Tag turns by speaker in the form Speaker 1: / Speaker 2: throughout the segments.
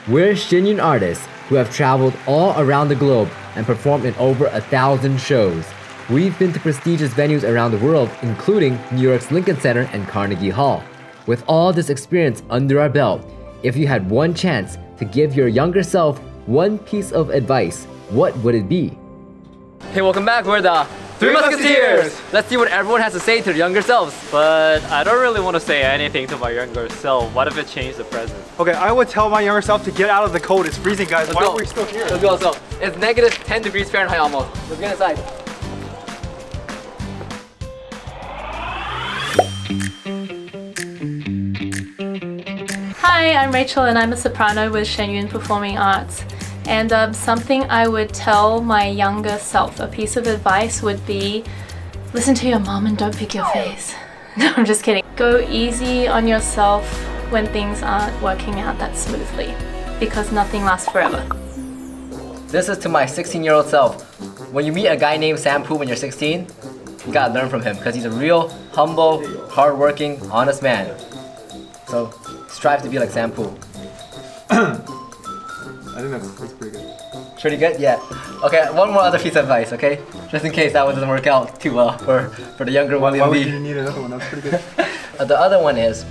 Speaker 1: We're Shen Yun artists who have traveled all around the globe and performed in over 1,000 shows. We've been to prestigious venues around the world, including New York's Lincoln Center and Carnegie Hall. With all this experience under our belt, if you had one chance to give your younger self one piece of advice, what would it be? Hey, welcome back. We're the Three Musketeers! Let's see what everyone has to say to their younger selves.
Speaker 2: But I don't really want to say anything to my younger self. What if it changed the present?
Speaker 3: Okay, I would tell my younger self to get out of the cold. It's freezing, guys. Why are we still here?
Speaker 1: Let's go. It's negative 10 degrees Fahrenheit almost. Let's get inside.
Speaker 4: Hi, I'm Rachel and I'm a soprano with Shen Yun Performing Arts. And something I would tell my younger self, a piece of advice would be, listen to your mom and don't pick your face. No, I'm just kidding. Go easy on yourself when things aren't working out that smoothly, because nothing lasts forever.
Speaker 1: This is to my 16-year-old self. When you meet a guy named Sam Poo when you're 16, you gotta learn from him because he's a real, humble, hardworking, honest man. So strive to be like Sam Poo.
Speaker 3: I think that's pretty good.
Speaker 1: Pretty good? Yeah. Okay, one more other piece of advice, okay? Just in case that one doesn't work out too well for the younger William
Speaker 3: Why would
Speaker 1: B.
Speaker 3: you need another one? That's pretty good.
Speaker 1: The other one is,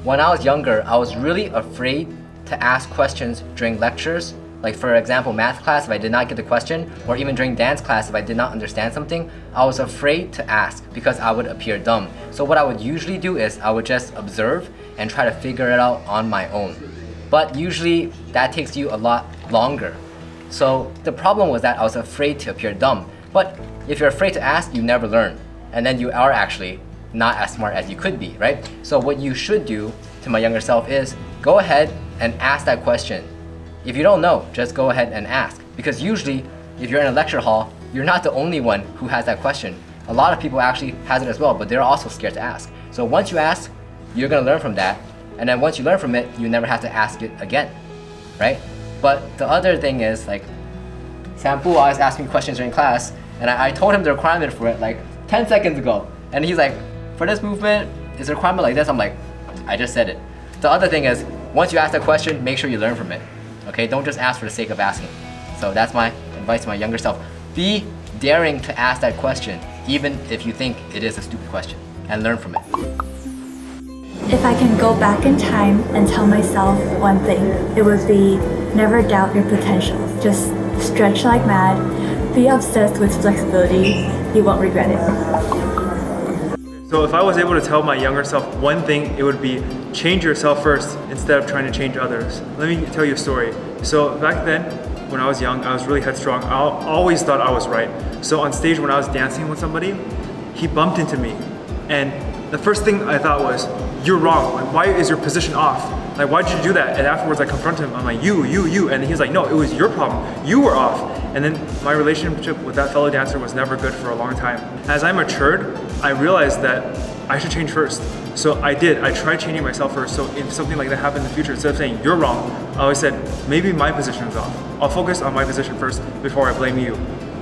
Speaker 1: when I was younger, I was really afraid to ask questions during lectures. Like for example, math class, if I did not get the question, or even during dance class, if I did not understand something, I was afraid to ask because I would appear dumb. So what I would usually do is I would just observe and try to figure it out on my own. But usually that takes you a lot longer. So the problem was that I was afraid to appear dumb. But if you're afraid to ask, you never learn. And then you are actually not as smart as you could be, right? So what you should do to my younger self is go ahead and ask that question. If you don't know, just go ahead and ask. Because usually, if you're in a lecture hall, you're not the only one who has that question. A lot of people actually has it as well, but they're also scared to ask. So once you ask, you're gonna learn from that. And then once you learn from it, you never have to ask it again, right? But the other thing is, like, Sam Poo always asks me questions during class, and I told him the requirement for it like 10 seconds ago. And he's like, for this movement, is the requirement like this? I'm like, I just said it. The other thing is, once you ask that question, make sure you learn from it, okay? Don't just ask for the sake of asking. So that's my advice to my younger self. Be daring to ask that question, even if you think it is a stupid question, and learn from it.
Speaker 5: If I can go back in time and tell myself one thing, it would be never doubt your potential. Just stretch like mad, be obsessed with flexibility, you won't regret it.
Speaker 3: So if I was able to tell my younger self one thing, it would be change yourself first instead of trying to change others. Let me tell you a story. So back then, when I was young, I was really headstrong. I always thought I was right. So on stage when I was dancing with somebody, he bumped into me. And the first thing I thought was, you're wrong. Like, why is your position off? Like, why'd you do that? And afterwards I confronted him. I'm like, you. And he's like, no, it was your problem. You were off. And then my relationship with that fellow dancer was never good for a long time. As I matured, I realized that I should change first. So I did. I tried changing myself first. So if something like that happened in the future, instead of saying, you're wrong, I always said, maybe my position is off. I'll focus on my position first before I blame you.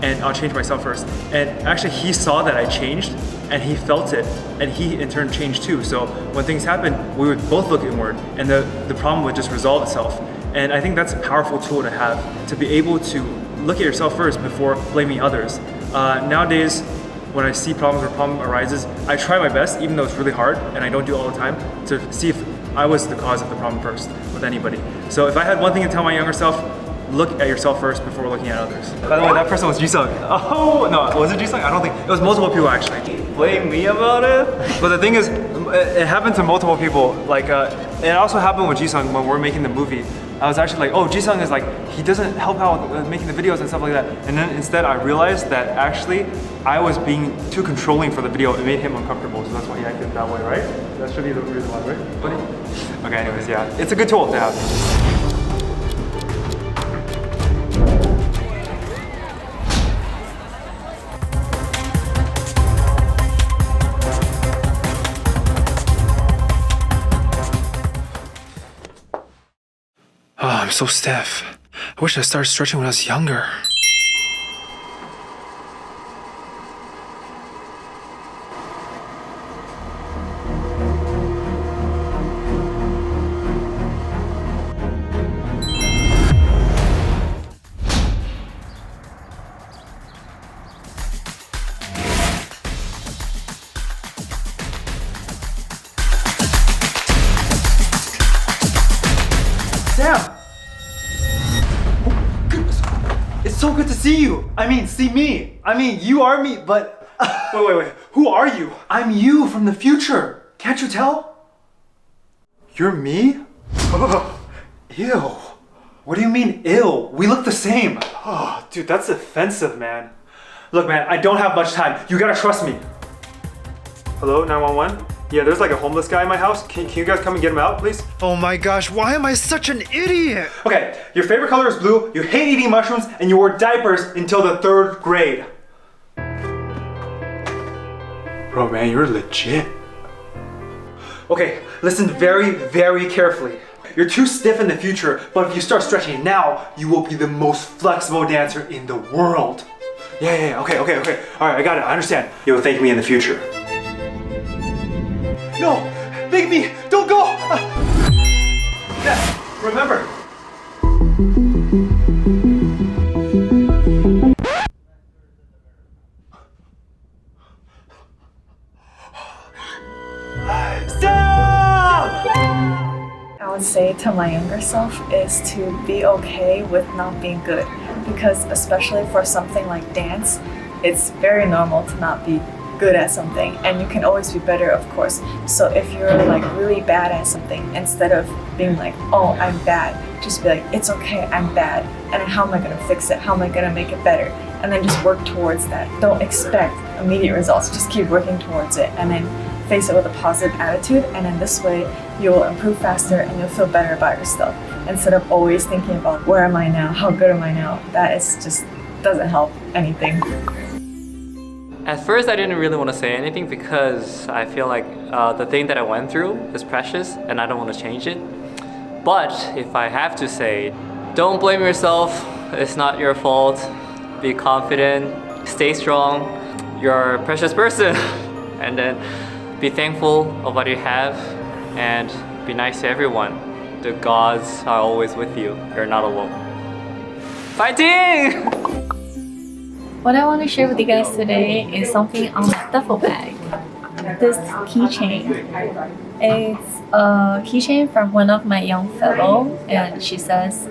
Speaker 3: And I'll change myself first. And actually he saw that I changed and he felt it and he in turn changed too. So when things happen, we would both look inward and the problem would just resolve itself. And I think that's a powerful tool to have, to be able to look at yourself first before blaming others. Nowadays, when I see problems or a problem arises, I try my best, even though it's really hard and I don't do it all the time, to see if I was the cause of the problem first with anybody. So if I had one thing to tell my younger self, look at yourself first before looking at others. By the way, that person was Jisung. Oh, no, was it Jisung? I don't think, it was multiple people actually.
Speaker 2: Blame me about it?
Speaker 3: But the thing is, it happened to multiple people. Like, it also happened with Jisung when we were making the movie. I was actually like, oh, Jisung is like, he doesn't help out with making the videos and stuff like that. And then instead I realized that actually I was being too controlling for the video. It made him uncomfortable, so that's why he acted that way, right? That should be the reason why, right? Buddy? Okay, anyways, yeah. It's a good tool to have.
Speaker 6: Oh, I'm so stiff. I wish I started stretching when I was younger.
Speaker 3: Sam! Oh, goodness. It's so good to see you. I mean, see me. I mean, you are me, but... Wait. Who are you? I'm you from the future. Can't you tell? You're me? Oh, ew. What do you mean, ill? We look the same. Oh, dude, that's offensive, man. Look, man, I don't have much time. You gotta trust me. Hello, 911? Yeah, there's like a homeless guy in my house. Can you guys come and get him out, please?
Speaker 6: Oh my gosh, why am I such an idiot?
Speaker 3: Okay, your favorite color is blue, you hate eating mushrooms, and you wore diapers until the 3rd grade. Bro, man, you're legit. Okay, listen very, very carefully. You're too stiff in the future, but if you start stretching now, you will be the most flexible dancer in the world. Yeah, okay. All right, I got it, I understand. You'll thank me in the future. No, thank me, don't go! Yeah, remember.
Speaker 5: I would say to my younger self is to be okay with not being good, because especially for something like dance, it's very normal to not be good at something, and you can always be better, of course. So if you're like really bad at something, instead of being like, oh, I'm bad, just be like, it's okay, I'm bad, and how am I gonna fix it? How am I gonna make it better? And then just work towards that. Don't expect immediate results, just keep working towards it, and then face it with a positive attitude, and in this way you'll improve faster and you'll feel better about yourself, instead of always thinking about where am I now, how good am I now. That is just doesn't help anything.
Speaker 2: At first, I didn't really want to say anything because I feel like the thing that I went through is precious and I don't want to change it. But if I have to say, don't blame yourself. It's not your fault. Be confident, stay strong. You're a precious person. And then be thankful of what you have and be nice to everyone. The gods are always with you. You're not alone. Fighting!
Speaker 4: What I want to share with you guys today is something on my duffel bag. This keychain. It's a keychain from one of my young fellow, and she says,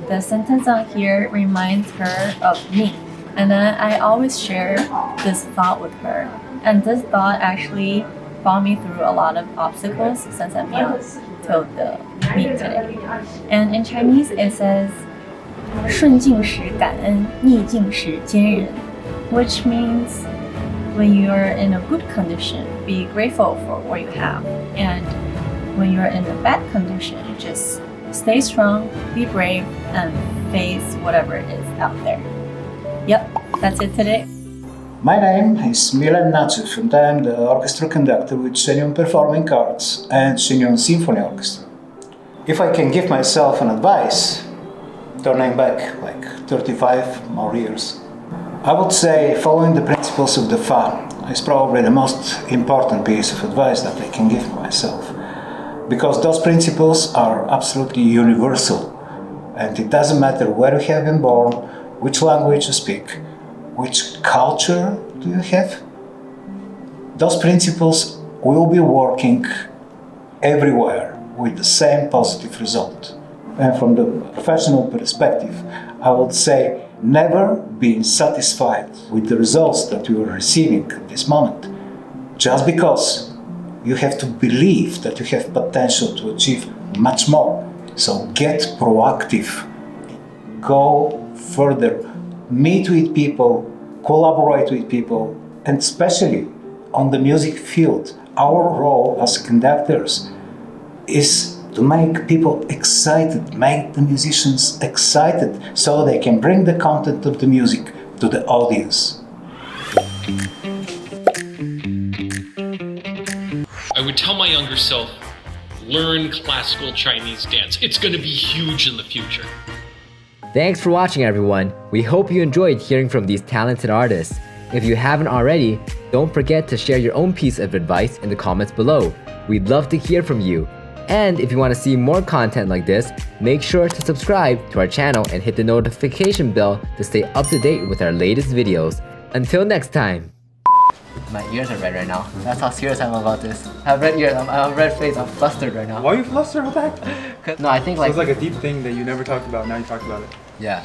Speaker 4: the sentence on here reminds her of me. And then I always share this thought with her. And this thought actually brought me through a lot of obstacles since I'm young till the me today. And in Chinese it says, 顺境时感恩，逆境时坚韧, which means when you're in a good condition, be grateful for what you have, and when you're in a bad condition, just stay strong, be brave, and face whatever is out there. Yep, that's it today.
Speaker 7: My name is Milen Nachev, and I am the orchestra conductor with Shen Yun Performing Arts and Shen Yun Symphony Orchestra. If I can give myself an advice, turning back like 35 more years, I would say following the principles of the fun is probably the most important piece of advice that I can give myself. Because those principles are absolutely universal, and it doesn't matter where you have been born, which language you speak, which culture do you have. Those principles will be working everywhere with the same positive result. And from the professional perspective, I would say never being satisfied with the results that you are receiving at this moment. Just because you have to believe that you have potential to achieve much more. So get proactive, go further, meet with people, collaborate with people, and especially on the music field, our role as conductors is to make people excited, make the musicians excited, so they can bring the content of the music to the audience.
Speaker 8: I would tell my younger self, learn classical Chinese dance. It's going to be huge in the future.
Speaker 1: Thanks for watching, everyone. We hope you enjoyed hearing from these talented artists. If you haven't already, don't forget to share your own piece of advice in the comments below. We'd love to hear from you. And if you want to see more content like this, make sure to subscribe to our channel and hit the notification bell to stay up to date with our latest videos. Until next time. My ears are red right now. That's how serious I am about this. I have red ears, I have red face, I'm flustered right now.
Speaker 3: Why are you flustered? What the heck?
Speaker 1: No, I think
Speaker 3: So
Speaker 1: like...
Speaker 3: it's like a deep thing that you never talked about, now you talked about it.
Speaker 1: Yeah.